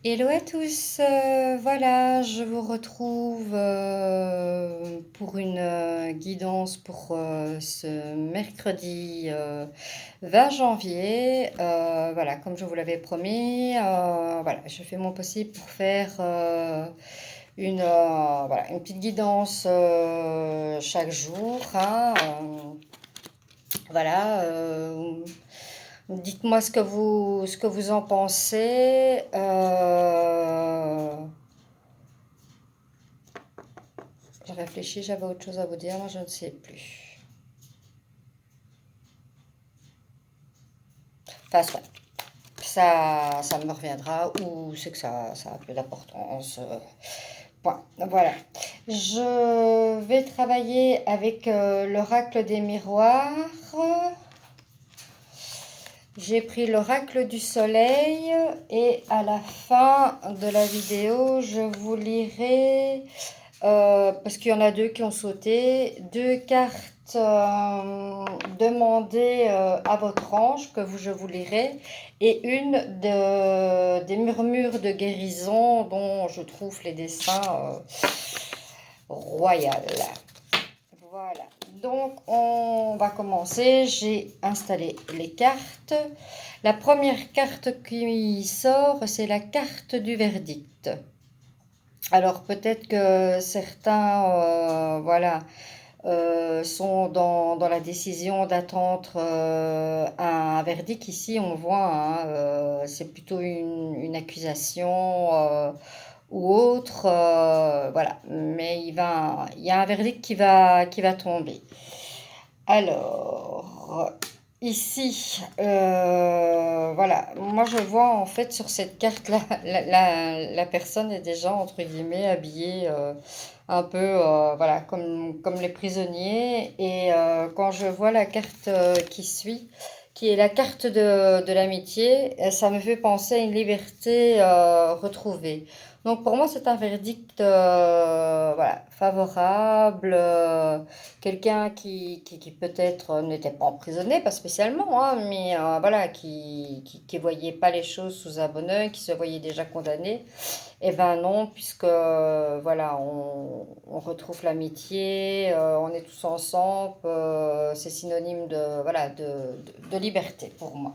Hello à tous, voilà, je vous retrouve pour une guidance pour ce mercredi 20 janvier. Voilà, comme je vous l'avais promis, voilà, je fais mon possible pour faire voilà, une petite guidance chaque jour, hein, voilà. Dites-moi ce que vous en pensez. Je réfléchis, j'avais autre chose à vous dire, moi je ne sais plus. Enfin, soit, ça me reviendra ou c'est que ça a peu d'importance. Point. Voilà. Je vais travailler avec l'oracle des miroirs. J'ai pris l'oracle du soleil et à la fin de la vidéo, je vous lirai, parce qu'il y en a deux qui ont sauté, deux cartes demandées à votre ange je vous lirai et des murmures de guérison dont je trouve les dessins royaux. Voilà, donc on va commencer. J'ai installé les cartes. La première carte qui sort, c'est la carte du verdict. Alors peut-être que certains, voilà, sont dans la décision d'attendre un verdict. Ici, on voit, hein, c'est plutôt une accusation ou autre, voilà. Mais il y a un verdict qui va tomber. Alors, ici, voilà, moi je vois en fait sur cette carte-là, la personne est déjà entre guillemets habillée un peu, voilà, comme les prisonniers. Et quand je vois la carte qui suit, qui est la carte de l'amitié, ça me fait penser à une liberté retrouvée. Donc pour moi, c'est un verdict voilà, favorable. Quelqu'un qui peut-être n'était pas emprisonné, pas spécialement, hein, mais voilà, qui voyait pas les choses sous un bon œil, qui se voyait déjà condamné. Eh ben non, puisque voilà, on retrouve l'amitié, on est tous ensemble, c'est synonyme de, voilà, de liberté pour moi.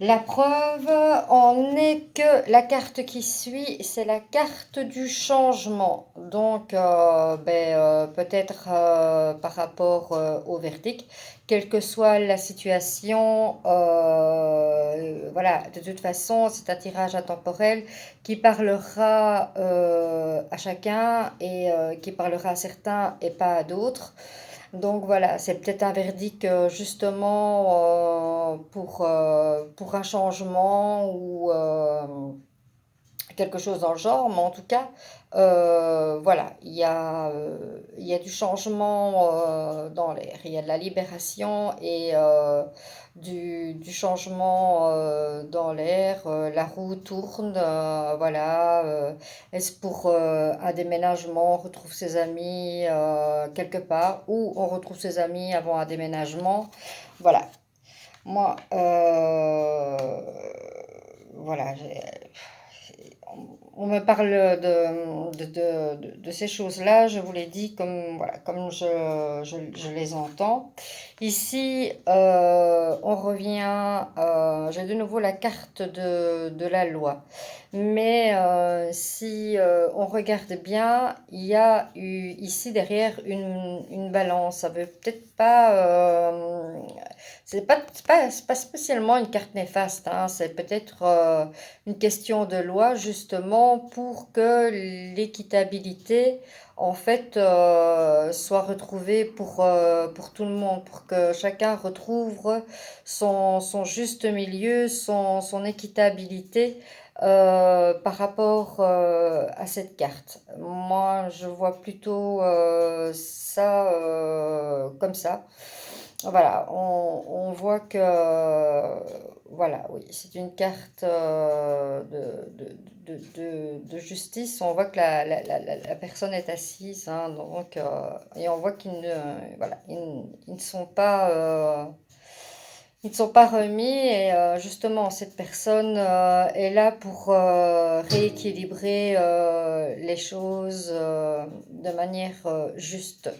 La preuve en est que la carte qui suit, c'est la carte du changement. Donc, peut-être par rapport au verdict, quelle que soit la situation, voilà, de toute façon, c'est un tirage intemporel qui parlera à chacun et qui parlera à certains et pas à d'autres. Donc voilà, c'est peut-être un verdict justement pour un changement ou quelque chose dans le genre, mais en tout cas, voilà, il y a du changement dans l'air, il y a de la libération et du changement dans l'air, la roue tourne, voilà, est-ce pour un déménagement, on retrouve ses amis quelque part, ou on retrouve ses amis avant un déménagement, voilà. Moi, voilà, on me parle de ces choses-là, je vous l'ai dit comme, voilà, comme je les entends. Ici, on revient, j'ai de nouveau la carte de la loi. Mais si on regarde bien, il y a eu ici derrière une balance. Ça veut peut-être pas... c'est pas spécialement une carte néfaste, hein. C'est peut-être une question de loi justement pour que l'équitabilité en fait soit retrouvée pour tout le monde, pour que chacun retrouve son juste milieu, son équitabilité par rapport à cette carte. Moi, je vois plutôt ça comme ça. Voilà, on voit que, voilà, oui, c'est une carte de justice. On voit que la personne est assise, hein, donc, et on voit qu'ils ne, voilà, ils ne sont pas, Ils ne sont pas remis et justement, cette personne est là pour rééquilibrer les choses de manière juste.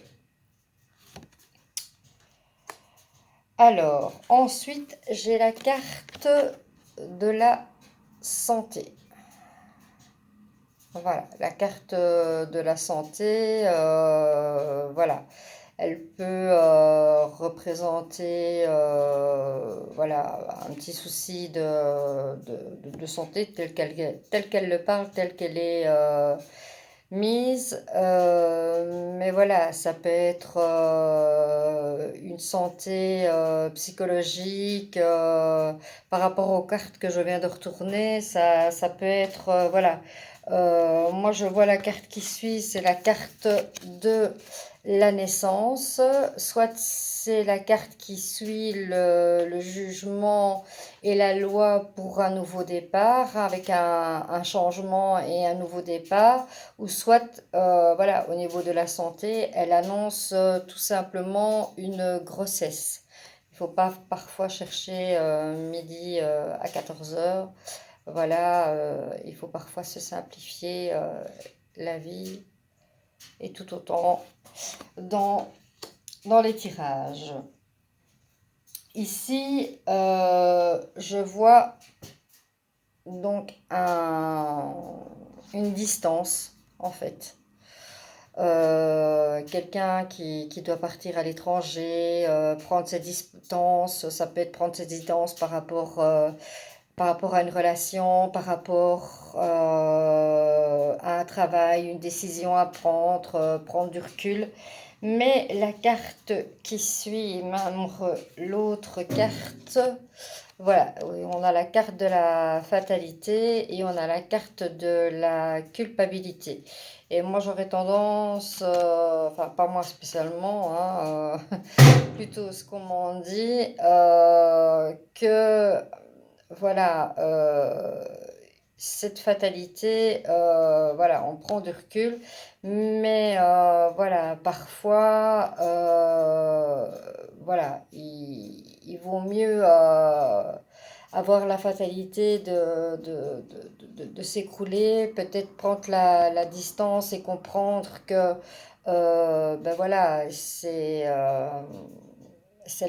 Alors, ensuite, j'ai la carte de la santé. Voilà, la carte de la santé, voilà. Elle peut représenter voilà, un petit souci de santé tel qu'elle le parle, telle qu'elle est mise. Mais voilà, ça peut être une santé psychologique par rapport aux cartes que je viens de retourner. Ça peut être, voilà. Moi, je vois la carte qui suit, c'est la carte de la naissance, soit c'est la carte qui suit le jugement et la loi pour un nouveau départ, avec un changement et un nouveau départ, ou soit, voilà, au niveau de la santé, elle annonce tout simplement une grossesse. Il ne faut pas parfois chercher midi à 14 heures. Voilà, il faut parfois se simplifier la vie et tout autant dans, dans les tirages. Ici, je vois donc une distance, en fait. Quelqu'un qui doit partir à l'étranger, prendre ses distances, ça peut être prendre ses distances par rapport à une relation, par rapport à un travail, une décision à prendre, prendre du recul. Mais la carte qui suit, même l'autre carte, voilà, oui, on a la carte de la fatalité et on a la carte de la culpabilité. Et moi j'aurais tendance, enfin pas moi spécialement, hein, plutôt ce qu'on m'en dit, que voilà, cette fatalité, voilà, on prend du recul, mais voilà, parfois, voilà, il vaut mieux avoir la fatalité de s'écrouler, peut-être prendre la distance et comprendre que, ben voilà, c'est la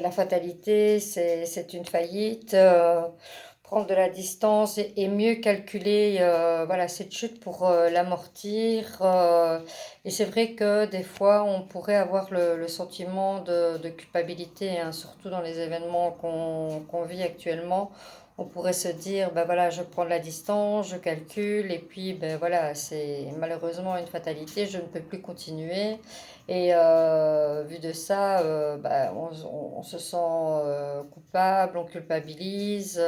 fatalité, c'est une faillite. Prendre de la distance et mieux calculer voilà, cette chute pour l'amortir. Et c'est vrai que des fois, on pourrait avoir le sentiment de culpabilité, hein, surtout dans les événements qu'on vit actuellement. On pourrait se dire, ben voilà, je prends de la distance, je calcule, et puis ben voilà, c'est malheureusement une fatalité, je ne peux plus continuer. Et vu de ça, bah, on se sent coupable, on culpabilise.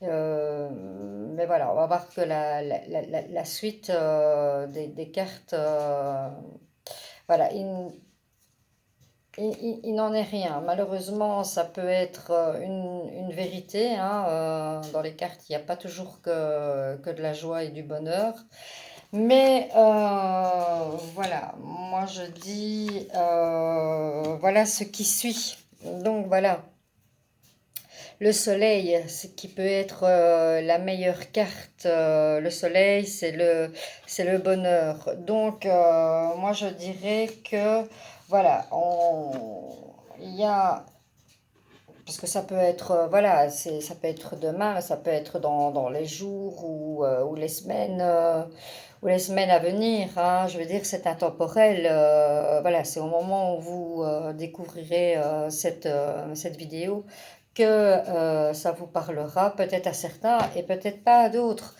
Mais voilà, on va voir que la suite des cartes, voilà, il n'en est rien. Malheureusement, ça peut être une vérité, hein, dans les cartes, il n'y a pas toujours que de la joie et du bonheur. Mais voilà, moi je dis, voilà ce qui suit. Donc voilà, le soleil, ce qui peut être la meilleure carte. Le soleil, c'est le bonheur. Donc moi je dirais que voilà, il y a parce que ça peut être, voilà, ça peut être demain, ça peut être dans les jours ou les semaines à venir, hein. Je veux dire, c'est intemporel. Voilà, c'est au moment où vous découvrirez cette vidéo que ça vous parlera, peut-être à certains et peut-être pas à d'autres.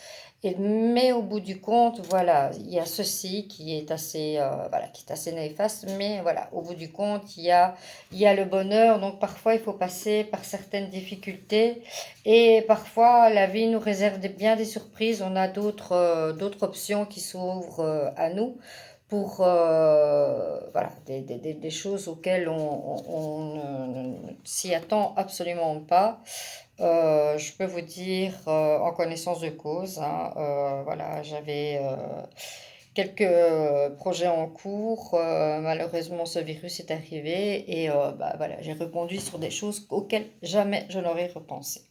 Mais au bout du compte, voilà, il y a ceci qui est assez, voilà, qui est assez néfaste, mais voilà, au bout du compte, il y a le bonheur, donc parfois il faut passer par certaines difficultés et parfois la vie nous réserve bien des surprises. On a d'autres options qui s'ouvrent à nous pour voilà, des choses auxquelles on ne s'y attend absolument pas. Je peux vous dire en connaissance de cause, hein, voilà, j'avais quelques projets en cours. Malheureusement, ce virus est arrivé et bah, voilà, j'ai rebondi sur des choses auxquelles jamais je n'aurais repensé.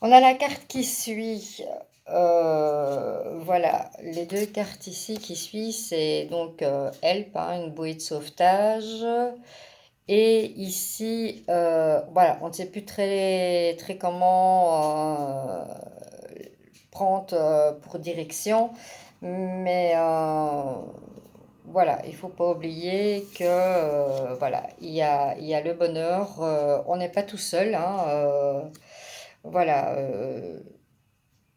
On a la carte qui suit. Voilà, les deux cartes ici qui suivent, c'est donc Help, hein, une bouée de sauvetage. Et ici, voilà, on ne sait plus très comment prendre pour direction, mais voilà, il faut pas oublier que voilà, il y a le bonheur, on n'est pas tout seul, hein, voilà,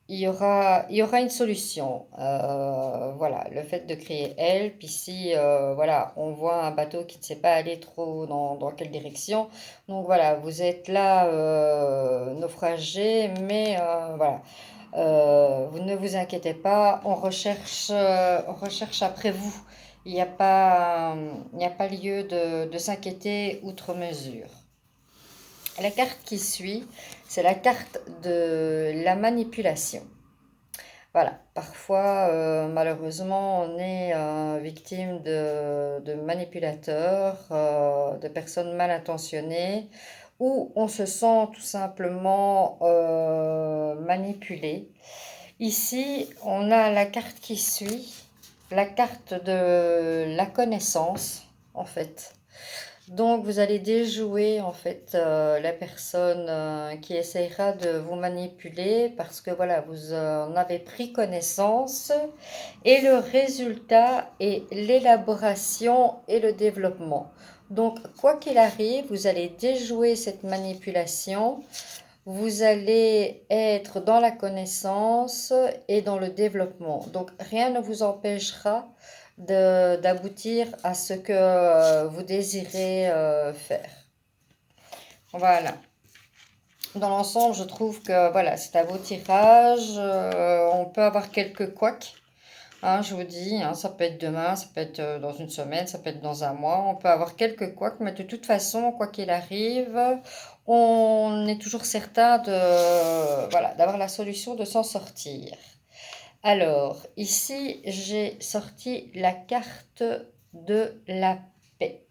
il y aura une solution. Voilà, le fait de créer Help, ici, voilà, on voit un bateau qui ne sait pas aller trop dans quelle direction. Donc voilà, vous êtes là, naufragé, mais voilà, vous ne vous inquiétez pas, on recherche après vous. Il n'y a pas lieu de s'inquiéter outre mesure. La carte qui suit, c'est la carte de la manipulation. Voilà, parfois, malheureusement, on est victime de manipulateurs, de personnes mal intentionnées, ou on se sent tout simplement manipulé. Ici, on a la carte qui suit, la carte de la connaissance, en fait. Donc, vous allez déjouer en fait la personne qui essayera de vous manipuler parce que voilà, vous en avez pris connaissance et le résultat est l'élaboration et le développement. Donc, quoi qu'il arrive, vous allez déjouer cette manipulation, vous allez être dans la connaissance et dans le développement. Donc, rien ne vous empêchera d'aboutir à ce que vous désirez faire. Voilà. Dans l'ensemble, je trouve que voilà, c'est un beau tirage. On peut avoir quelques couacs. Hein, je vous dis, hein, ça peut être demain, ça peut être dans une semaine, ça peut être dans un mois. On peut avoir quelques couacs, mais de toute façon, quoi qu'il arrive, on est toujours certain de, voilà, d'avoir la solution de s'en sortir. Alors, ici, j'ai sorti la carte de la paix.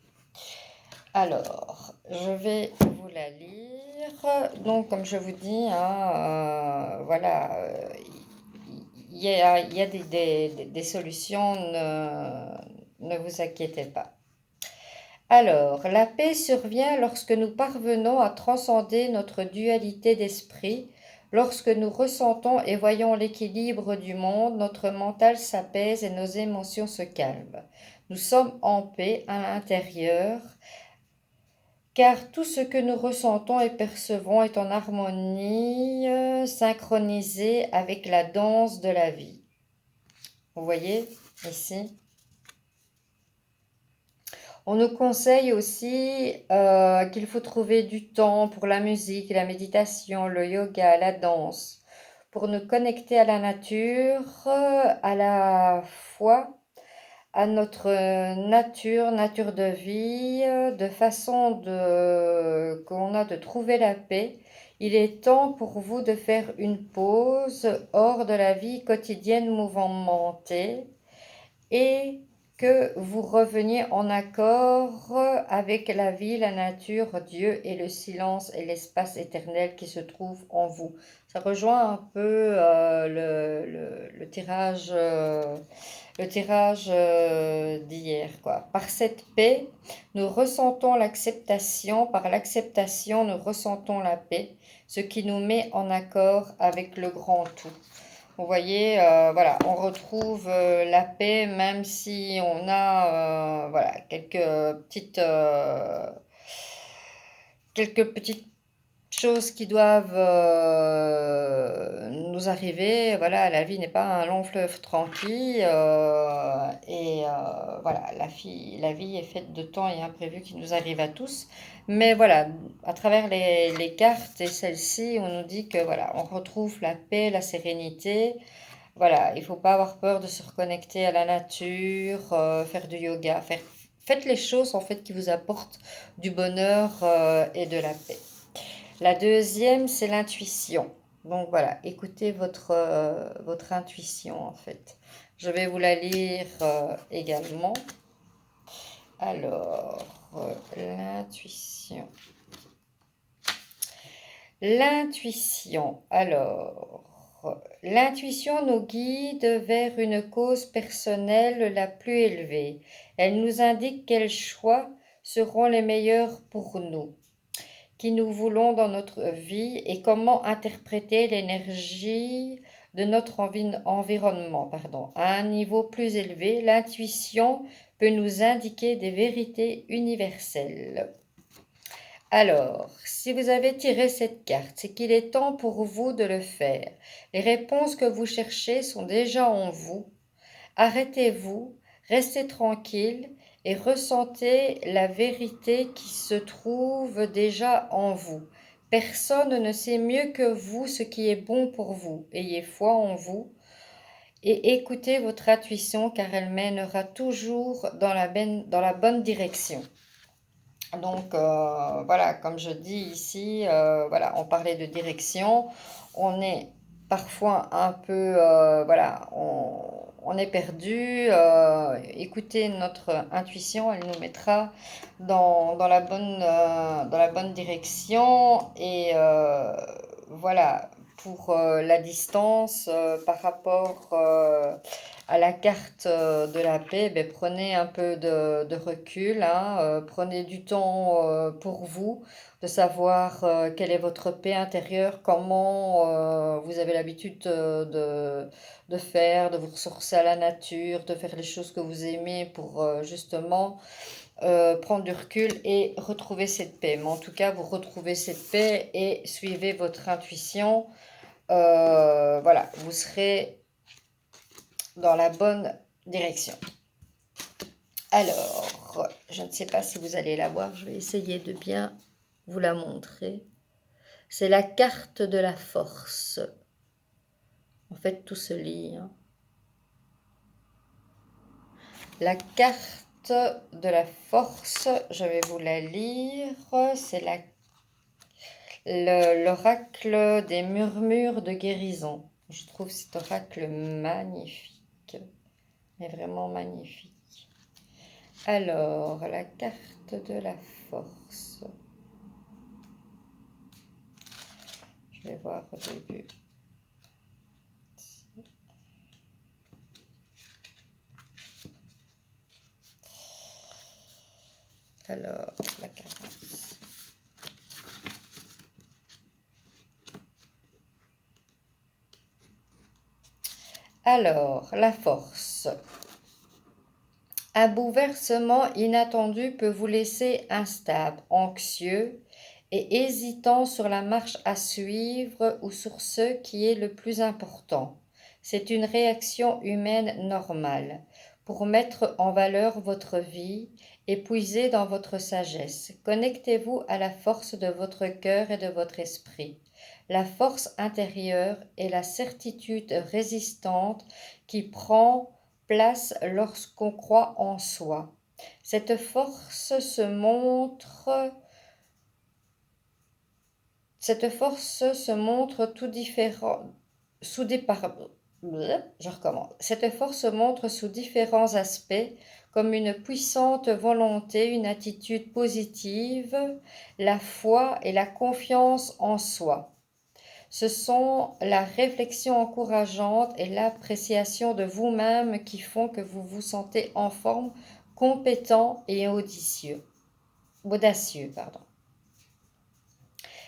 Alors, je vais vous la lire. Donc, comme je vous dis, hein, voilà, il y a des solutions, ne vous inquiétez pas. Alors, la paix survient lorsque nous parvenons à transcender notre dualité d'esprit. Lorsque nous ressentons et voyons l'équilibre du monde, notre mental s'apaise et nos émotions se calment. Nous sommes en paix à l'intérieur, car tout ce que nous ressentons et percevons est en harmonie, synchronisé avec la danse de la vie. Vous voyez ici? On nous conseille aussi qu'il faut trouver du temps pour la musique, la méditation, le yoga, la danse, pour nous connecter à la nature, à la foi, à notre nature de vie, de façon qu'on a de trouver la paix. Il est temps pour vous de faire une pause hors de la vie quotidienne mouvementée et que vous reveniez en accord avec la vie, la nature, Dieu et le silence et l'espace éternel qui se trouve en vous. Ça rejoint un peu le tirage d'hier, quoi. Par cette paix, nous ressentons l'acceptation. Par l'acceptation, nous ressentons la paix, ce qui nous met en accord avec le grand tout. Vous voyez, voilà, on retrouve la paix même si on a voilà, quelques petites choses qui doivent nous arriver. Voilà, la vie n'est pas un long fleuve tranquille voilà, la vie est faite de temps et imprévus qui nous arrivent à tous. Mais voilà, à travers les cartes et celle-ci, on nous dit que voilà, on retrouve la paix, la sérénité. Voilà, il ne faut pas avoir peur de se reconnecter à la nature, faire du yoga, faites les choses en fait qui vous apportent du bonheur et de la paix. La deuxième, c'est l'intuition. Donc voilà, écoutez votre intuition en fait. Je vais vous la lire également. Alors, l'intuition. L'intuition. Alors, l'intuition nous guide vers une cause personnelle la plus élevée. Elle nous indique quels choix seront les meilleurs pour nous, qui nous voulons dans notre vie et comment interpréter l'énergie de notre environnement. À un niveau plus élevé, l'intuition peut nous indiquer des vérités universelles. Alors, si vous avez tiré cette carte, c'est qu'il est temps pour vous de le faire. Les réponses que vous cherchez sont déjà en vous. Arrêtez-vous, restez tranquille et ressentez la vérité qui se trouve déjà en vous. Personne ne sait mieux que vous ce qui est bon pour vous. Ayez foi en vous et écoutez votre intuition car elle mènera toujours dans la bonne direction. Donc voilà, comme je dis ici, voilà, on parlait de direction, on est parfois un peu, voilà, on est perdu. Écoutez notre intuition, elle nous mettra dans la bonne direction. Et voilà, pour la distance par rapport à la carte de la paix, ben, prenez un peu de recul, hein, prenez du temps pour vous, de savoir quelle est votre paix intérieure, comment vous avez l'habitude de faire, de vous ressourcer à la nature, de faire les choses que vous aimez pour justement prendre du recul et retrouver cette paix. Mais en tout cas, vous retrouvez cette paix et suivez votre intuition. Voilà, vous serez dans la bonne direction. Alors, je ne sais pas si vous allez la voir, je vais essayer de bien vous la montrer. C'est la carte de la force. En fait, tout se lit. Hein. La carte de la force, je vais vous la lire. C'est l'oracle des murmures de guérison. Je trouve cet oracle magnifique, mais vraiment magnifique. Alors, la carte de la force. Je vais voir au début. Alors, la carte. Alors, la force. Un bouleversement inattendu peut vous laisser instable, anxieux et hésitant sur la marche à suivre ou sur ce qui est le plus important. C'est une réaction humaine normale. Pour mettre en valeur votre vie et puiser dans votre sagesse, connectez-vous à la force de votre cœur et de votre esprit. La force intérieure est la certitude résistante qui prend place lorsqu'on croit en soi. Cette force se montre tout différent, je recommence. Cette force se montre sous différents aspects, comme une puissante volonté, une attitude positive, la foi et la confiance en soi. Ce sont la réflexion encourageante et l'appréciation de vous-même qui font que vous vous sentez en forme, compétent et audacieux.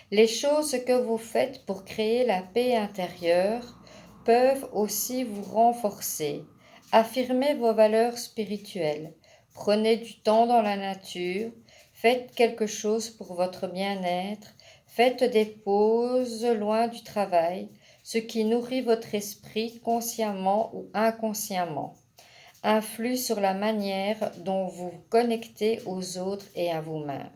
Les choses que vous faites pour créer la paix intérieure peuvent aussi vous renforcer. Affirmez vos valeurs spirituelles. Prenez du temps dans la nature. Faites quelque chose pour votre bien-être. Faites des pauses loin du travail, ce qui nourrit votre esprit consciemment ou inconsciemment, influe sur la manière dont vous vous connectez aux autres et à vous-même.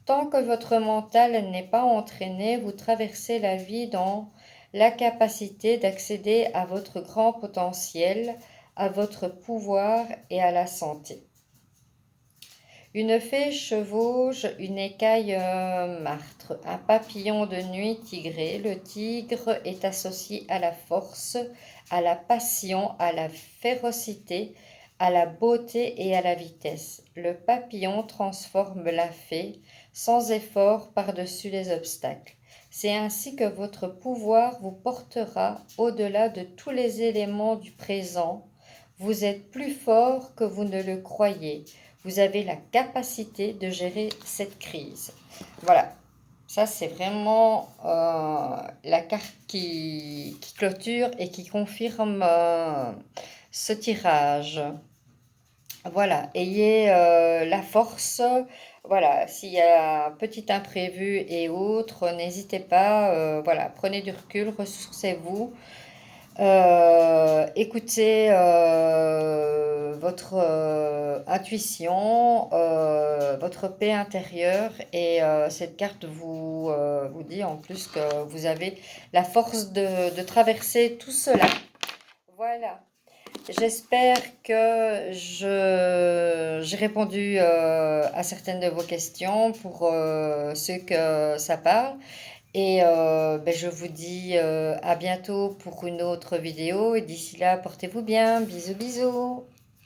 Tant que votre mental n'est pas entraîné, vous traversez la vie dans la capacité d'accéder à votre grand potentiel, à votre pouvoir et à la santé. Une fée chevauche une écaille martre, un papillon de nuit tigré. Le tigre est associé à la force, à la passion, à la férocité, à la beauté et à la vitesse. Le papillon transforme la fée sans effort par-dessus les obstacles. C'est ainsi que votre pouvoir vous portera au-delà de tous les éléments du présent. Vous êtes plus fort que vous ne le croyez. Vous avez la capacité de gérer cette crise. Voilà, ça c'est vraiment la carte qui clôture et qui confirme ce tirage. Voilà, ayez la force. Voilà, s'il y a un petit imprévu et autres, n'hésitez pas. Voilà, prenez du recul, ressourcez-vous. Écoutez votre intuition, votre paix intérieure et cette carte vous dit en plus que vous avez la force de traverser tout cela. Voilà. J'espère que j'ai répondu à certaines de vos questions pour ceux que ça parle. Et ben, je vous dis à bientôt pour une autre vidéo. Et d'ici là, portez-vous bien. Bisous, bisous.